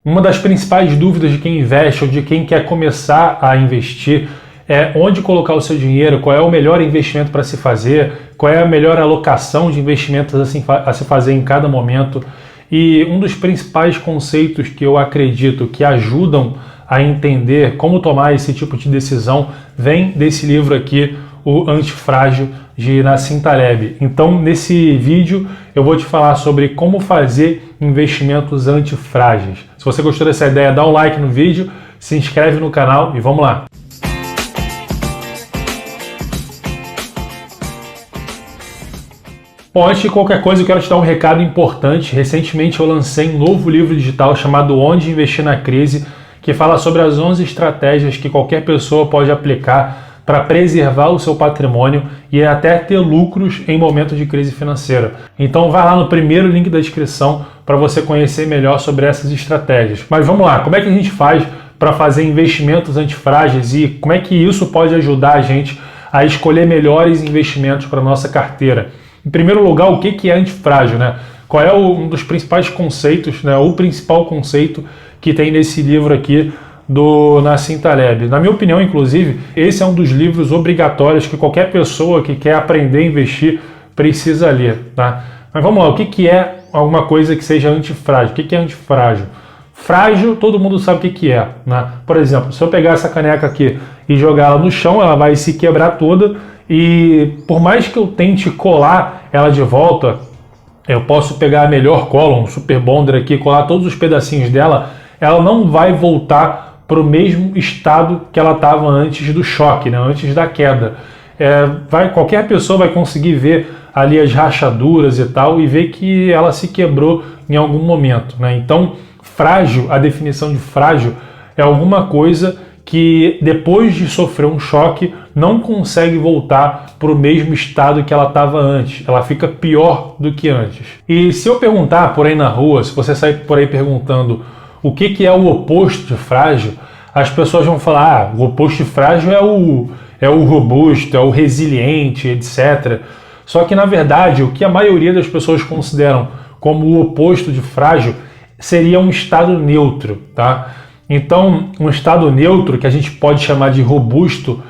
Uma das principais dúvidas de quem investe ou de quem quer começar a investir é onde colocar o seu dinheiro, qual é o melhor investimento para se fazer, qual é a melhor alocação de investimentos a se fazer em cada momento. E um dos principais conceitos que eu acredito que ajudam a entender como tomar esse tipo de decisão vem desse livro aqui, O Antifrágil, de Nassim Taleb. Então, nesse vídeo, eu vou te falar sobre como fazer investimentos antifrágeis. Se você gostou dessa ideia, dá um like no vídeo, se inscreve no canal e vamos lá! Bom, antes de qualquer coisa, eu quero te dar um recado importante. Recentemente eu lancei um novo livro digital chamado Onde Investir na Crise, que fala sobre as 11 estratégias que qualquer pessoa pode aplicar para preservar o seu patrimônio e até ter lucros em momentos de crise financeira. Então vai lá no primeiro link da descrição para você conhecer melhor sobre essas estratégias. Mas vamos lá, como é que a gente faz para fazer investimentos antifrágeis e como é que isso pode ajudar a gente a escolher melhores investimentos para a nossa carteira? Em primeiro lugar, o que é antifrágil, né? Qual é um dos principais conceitos, né? O principal conceito que tem nesse livro aqui do Nassim Taleb. Na minha opinião, inclusive, esse é um dos livros obrigatórios que qualquer pessoa que quer aprender a investir precisa ler, tá? Mas vamos lá, o que é alguma coisa que seja antifrágil? O que é antifrágil? Frágil, todo mundo sabe o que é, né? Por exemplo, se eu pegar essa caneca aqui e jogar ela no chão, ela vai se quebrar toda e por mais que eu tente colar ela de volta, eu posso pegar a melhor cola, um super bonder aqui, colar todos os pedacinhos dela, ela não vai voltar para o mesmo estado que ela estava antes do choque, né? Antes da queda. Qualquer pessoa vai conseguir ver ali as rachaduras e tal e ver que ela se quebrou em algum momento, né? Então, frágil, a definição de frágil é alguma coisa que depois de sofrer um choque não consegue voltar para o mesmo estado que ela estava antes. Ela fica pior do que antes. E se eu perguntar por aí na rua, se você sair por aí perguntando o que é o oposto de frágil, as pessoas vão falar, o oposto de frágil é o robusto, é o resiliente, etc. Só que, na verdade, o que a maioria das pessoas consideram como o oposto de frágil seria um estado neutro, tá? Então, um estado neutro, que a gente pode chamar de robusto,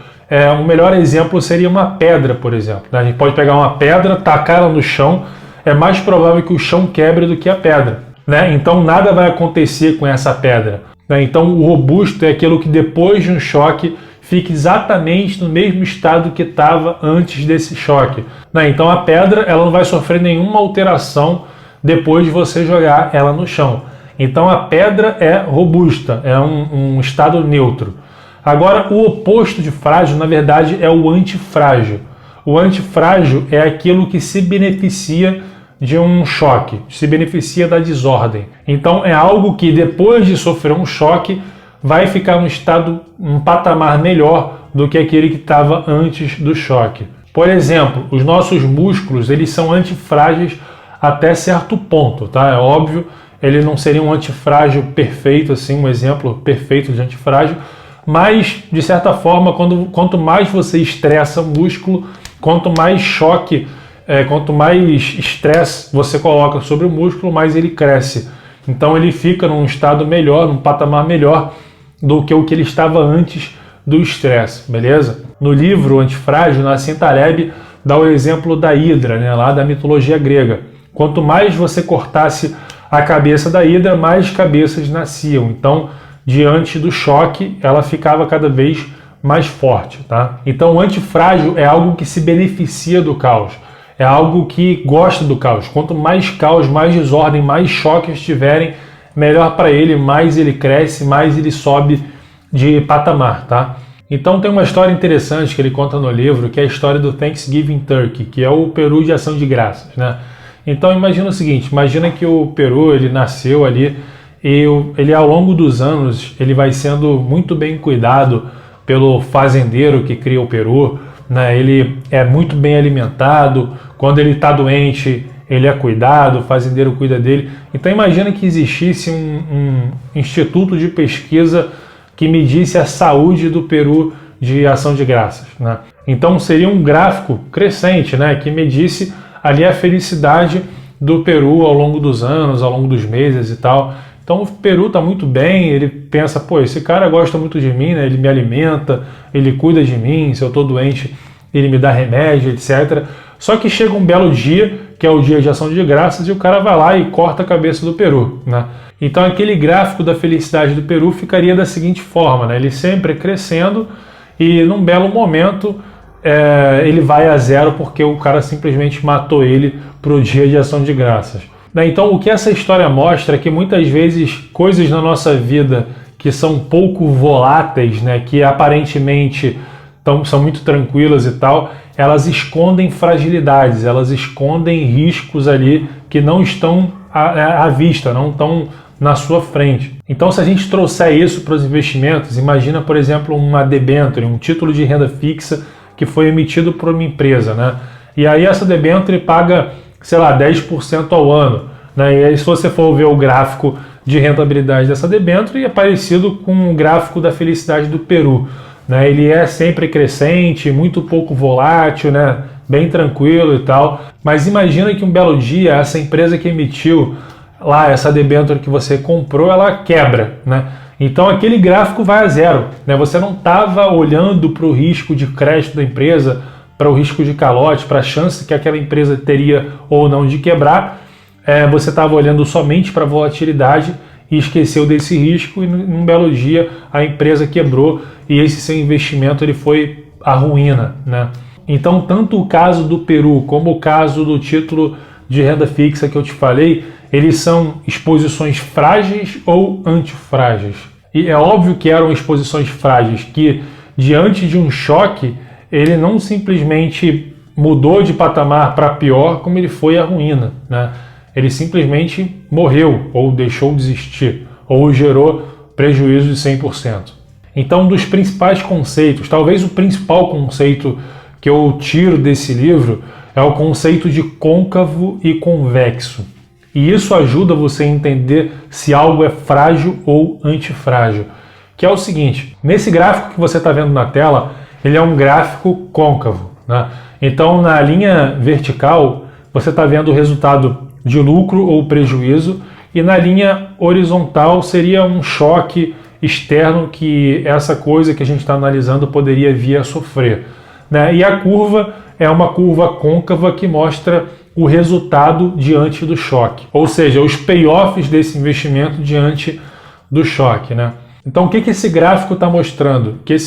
um melhor exemplo seria uma pedra, por exemplo. A gente pode pegar uma pedra, tacar ela no chão, é mais provável que o chão quebre do que a pedra, né? Então nada vai acontecer com essa pedra, né? Então o robusto é aquilo que depois de um choque fica exatamente no mesmo estado que estava antes desse choque, né? Então a pedra ela não vai sofrer nenhuma alteração depois de você jogar ela no chão. Então a pedra é robusta, é um estado neutro. Agora o oposto de frágil, na verdade, é o antifrágil. O antifrágil é aquilo que se beneficia de um choque, se beneficia da desordem. Então é algo que depois de sofrer um choque vai ficar um patamar melhor do que aquele que estava antes do choque. Por exemplo, os nossos músculos eles são antifrágeis até certo ponto, tá? É óbvio, ele não seria um antifrágil perfeito, assim, um exemplo perfeito de antifrágil, mas de certa forma, quanto mais você estressa o músculo, quanto mais choque quanto mais estresse você coloca sobre o músculo, mais ele cresce. Então ele fica num estado melhor, num patamar melhor do que o que ele estava antes do estresse, beleza? No livro Antifrágil, Nassim Taleb dá o exemplo da Hidra, né, lá da mitologia grega. Quanto mais você cortasse a cabeça da Hidra, mais cabeças nasciam. Então, diante do choque, ela ficava cada vez mais forte, tá? Então o antifrágil é algo que se beneficia do caos. É algo que gosta do caos. Quanto mais caos, mais desordem, mais choques tiverem, melhor para ele, mais ele cresce, mais ele sobe de patamar, tá? Então tem uma história interessante que ele conta no livro, que é a história do Thanksgiving Turkey, que é o peru de ação de graças, né? Então imagina o seguinte, imagina que o peru ele nasceu ali e ele ao longo dos anos ele vai sendo muito bem cuidado pelo fazendeiro que cria o peru, né? Ele é muito bem alimentado, quando ele está doente ele é cuidado, o fazendeiro cuida dele. Então imagina que existisse um instituto de pesquisa que medisse a saúde do peru de ação de graças, né? Então seria um gráfico crescente, né, que medisse ali a felicidade do peru ao longo dos anos, ao longo dos meses e tal. Então o Peru está muito bem, ele pensa, pô, esse cara gosta muito de mim, né? Ele me alimenta, ele cuida de mim, se eu estou doente ele me dá remédio, etc. Só que chega um belo dia, que é o dia de ação de graças, e o cara vai lá e corta a cabeça do peru, né? Então aquele gráfico da felicidade do peru ficaria da seguinte forma, né? Ele sempre crescendo e num belo momento ele vai a zero porque o cara simplesmente matou ele para o dia de ação de graças. Então o que essa história mostra é que muitas vezes coisas na nossa vida que são pouco voláteis, né? Que aparentemente são muito tranquilas e tal, elas escondem fragilidades, elas escondem riscos ali que não estão à vista, não estão na sua frente. Então, se a gente trouxer isso para os investimentos, imagina, por exemplo, uma debênture, um título de renda fixa que foi emitido por uma empresa, né? E aí essa debênture paga, sei lá, 10% ao ano, né? E aí se você for ver o gráfico de rentabilidade dessa debênture, é parecido com o gráfico da felicidade do Peru, né? Ele é sempre crescente, muito pouco volátil, né? Bem tranquilo e tal. Mas imagina que um belo dia essa empresa que emitiu lá essa debênture que você comprou, ela quebra, né? Então aquele gráfico vai a zero, né? Você não estava olhando para o risco de crédito da empresa, para o risco de calote, para a chance que aquela empresa teria ou não de quebrar. Você estava olhando somente para a volatilidade e esqueceu desse risco, e num belo dia a empresa quebrou e esse seu investimento ele foi à ruína, né? Então tanto o caso do Peru como o caso do título de renda fixa que eu te falei, eles são exposições frágeis ou antifrágeis. E é óbvio que eram exposições frágeis, que diante de um choque ele não simplesmente mudou de patamar para pior, como ele foi à ruína, né? Ele simplesmente morreu, ou deixou de existir, ou gerou prejuízo de 100%. Então, um dos principais conceitos, talvez o principal conceito que eu tiro desse livro, é o conceito de côncavo e convexo. E isso ajuda você a entender se algo é frágil ou antifrágil. Que é o seguinte, nesse gráfico que você está vendo na tela, ele é um gráfico côncavo, né? Então, na linha vertical, você está vendo o resultado de lucro ou prejuízo, e na linha horizontal seria um choque externo que essa coisa que a gente está analisando poderia vir a sofrer, né? E a curva é uma curva côncava que mostra o resultado diante do choque, ou seja, os payoffs desse investimento diante do choque, né? Então o que esse gráfico está mostrando? Que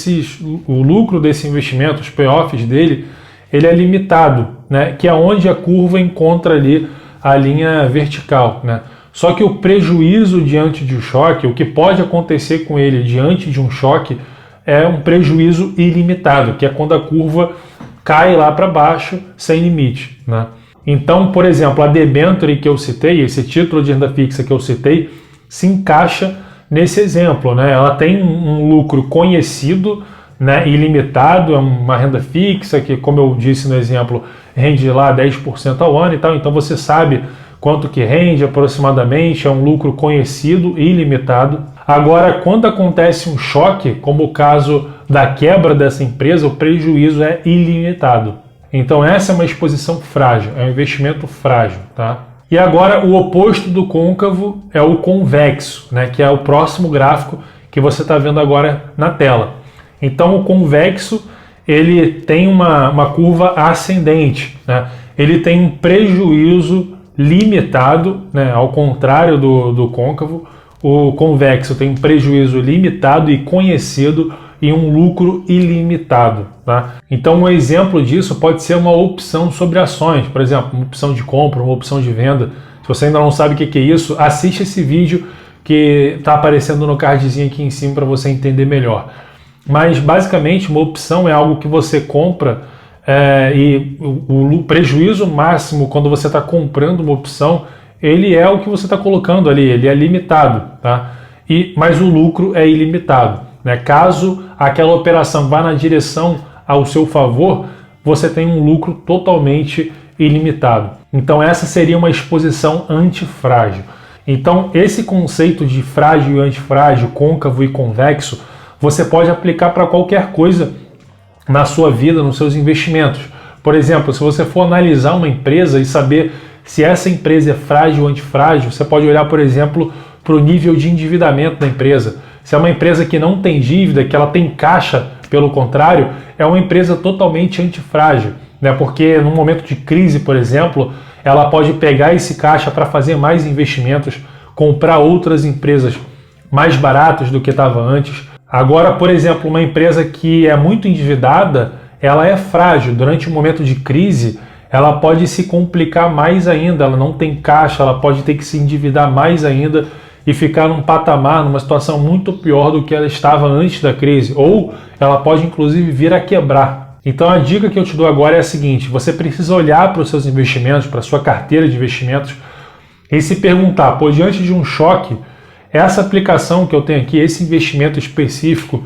o lucro desse investimento, os payoffs dele, ele é limitado, né? Que é onde a curva encontra ali a linha vertical, né? Só que o prejuízo diante de um choque, o que pode acontecer com ele diante de um choque, é um prejuízo ilimitado, que é quando a curva cai lá para baixo sem limite, né? Então, por exemplo, a debênture que eu citei, esse título de renda fixa que eu citei, se encaixa nesse exemplo, né? Ela tem um lucro conhecido, né, ilimitado, é uma renda fixa que, como eu disse no exemplo, rende lá 10% ao ano e tal, então você sabe quanto que rende aproximadamente, é um lucro conhecido e ilimitado. Agora, quando acontece um choque, como o caso da quebra dessa empresa, o prejuízo é ilimitado. Então essa é uma exposição frágil, é um investimento frágil, tá? E agora o oposto do côncavo é o convexo, né, que é o próximo gráfico que você está vendo agora na tela. Então o convexo ele tem uma curva ascendente, né? Ele tem um prejuízo limitado, né? Ao contrário do côncavo, o convexo tem um prejuízo limitado e conhecido e um lucro ilimitado, tá? Então um exemplo disso pode ser uma opção sobre ações, por exemplo, uma opção de compra, uma opção de venda. Se você ainda não sabe o que é isso, assiste esse vídeo que está aparecendo no cardzinho aqui em cima para você entender melhor. Mas basicamente uma opção é algo que você compra e o prejuízo máximo quando você está comprando uma opção, ele é o que você está colocando ali, ele é limitado, tá? Mas o lucro é ilimitado, né? Caso aquela operação vá na direção ao seu favor, você tem um lucro totalmente ilimitado. Então essa seria uma exposição antifrágil. Então esse conceito de frágil e antifrágil, côncavo e convexo, você pode aplicar para qualquer coisa na sua vida, nos seus investimentos. Por exemplo, se você for analisar uma empresa e saber se essa empresa é frágil ou antifrágil, você pode olhar, por exemplo, para o nível de endividamento da empresa. Se é uma empresa que não tem dívida, que ela tem caixa, pelo contrário, é uma empresa totalmente antifrágil, né? Porque num momento de crise, por exemplo, ela pode pegar esse caixa para fazer mais investimentos, comprar outras empresas mais baratas do que estava antes. Agora, por exemplo, uma empresa que é muito endividada, ela é frágil. Durante um momento de crise, ela pode se complicar mais ainda, ela não tem caixa, ela pode ter que se endividar mais ainda e ficar num patamar, numa situação muito pior do que ela estava antes da crise, ou ela pode inclusive vir a quebrar. Então a dica que eu te dou agora é a seguinte: você precisa olhar para os seus investimentos, para a sua carteira de investimentos e se perguntar, pô, diante de um choque, essa aplicação que eu tenho aqui, esse investimento específico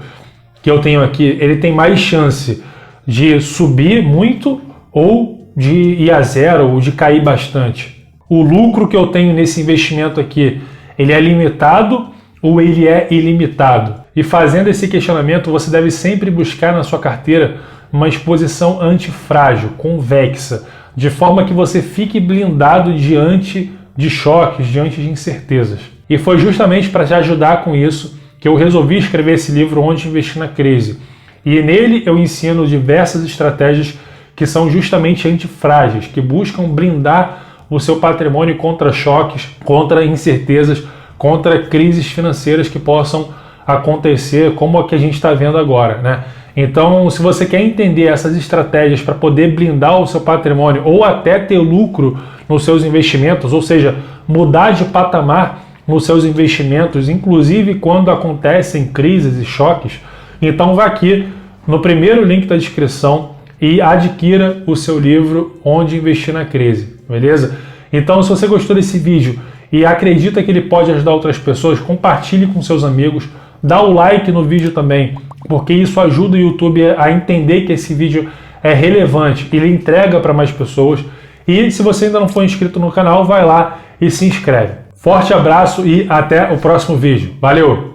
que eu tenho aqui, ele tem mais chance de subir muito ou de ir a zero ou de cair bastante? O lucro que eu tenho nesse investimento aqui, ele é limitado ou ele é ilimitado? E fazendo esse questionamento, você deve sempre buscar na sua carteira uma exposição antifrágil, convexa, de forma que você fique blindado diante de choques, diante de incertezas. E foi justamente para te ajudar com isso que eu resolvi escrever esse livro, Onde Investir na Crise. E nele eu ensino diversas estratégias que são justamente antifrágeis, que buscam blindar o seu patrimônio contra choques, contra incertezas, contra crises financeiras que possam acontecer, como a que a gente está vendo agora, né? Então, se você quer entender essas estratégias para poder blindar o seu patrimônio ou até ter lucro nos seus investimentos, ou seja, mudar de patamar nos seus investimentos, inclusive quando acontecem crises e choques, então vá aqui no primeiro link da descrição e adquira o seu livro Onde Investir na Crise, beleza? Então, se você gostou desse vídeo e acredita que ele pode ajudar outras pessoas, compartilhe com seus amigos, dá o like no vídeo também, porque isso ajuda o YouTube a entender que esse vídeo é relevante, ele entrega para mais pessoas. E se você ainda não for inscrito no canal, vai lá e se inscreve. Forte abraço e até o próximo vídeo. Valeu!